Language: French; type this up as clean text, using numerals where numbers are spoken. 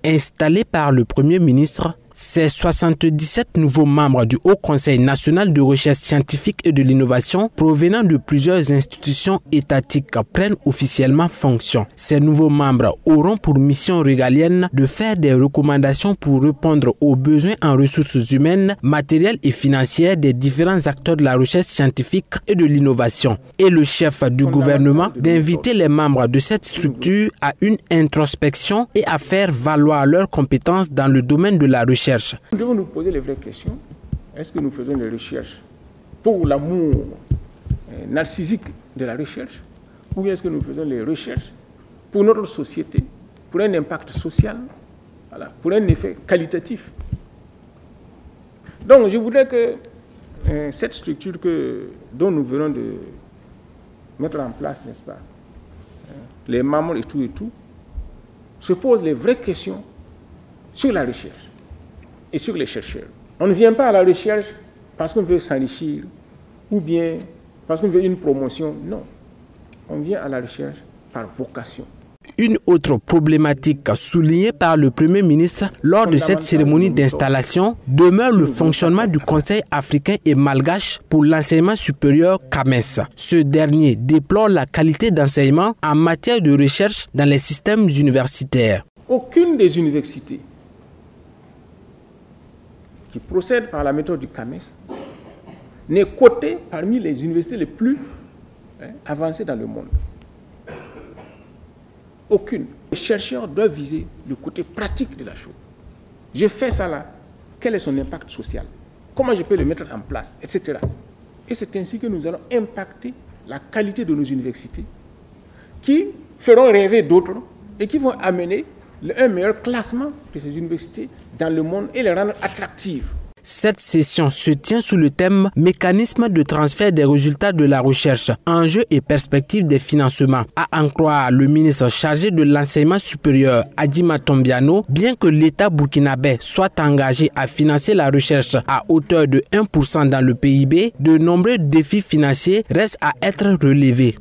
Installés par le Premier ministre, ces 77 nouveaux membres du Haut Conseil national de recherche scientifique et de l'innovation provenant de plusieurs institutions étatiques prennent officiellement fonction. Ces nouveaux membres auront pour mission régalienne de faire des recommandations pour répondre aux besoins en ressources humaines, matérielles et financières des différents acteurs de la recherche scientifique et de l'innovation. Et le chef du gouvernement d'inviter les membres de cette structure à une introspection et à faire valoir leurs compétences dans le domaine de la recherche. Nous devons nous poser les vraies questions. Est-ce que nous faisons des recherches pour l'amour narcissique de la recherche, ou est-ce que nous faisons les recherches pour notre société, pour un impact social, voilà, pour un effet qualitatif? Donc je voudrais que cette structure dont nous venons de mettre en place, n'est-ce pas, les membres et tout, se pose les vraies questions sur la recherche et sur les chercheurs. On ne vient pas à la recherche parce qu'on veut s'enrichir ou bien parce qu'on veut une promotion. Non. On vient à la recherche par vocation. Une autre problématique soulignée par le Premier ministre lors de cette cérémonie d'installation demeure le fonctionnement du Conseil africain et malgache pour l'enseignement supérieur CAMES. Ce dernier déplore la qualité d'enseignement en matière de recherche dans les systèmes universitaires. Aucune des universités qui procède par la méthode du CAMES n'est cotée parmi les universités les plus avancées dans le monde. Aucune. Les chercheurs doivent viser le côté pratique de la chose. Je fais ça là, quel est son impact social? Comment je peux le mettre en place, etc. Et c'est ainsi que nous allons impacter la qualité de nos universités qui feront rêver d'autres et qui vont amener un meilleur classement de ces universités dans le monde et les rendre attractives. Cette session se tient sous le thème « Mécanisme de transfert des résultats de la recherche, enjeux et perspectives des financements ». À en croire le ministre chargé de l'enseignement supérieur, Adjima Tombiano, bien que l'État burkinabé soit engagé à financer la recherche à hauteur de 1% dans le PIB, de nombreux défis financiers restent à être relevés.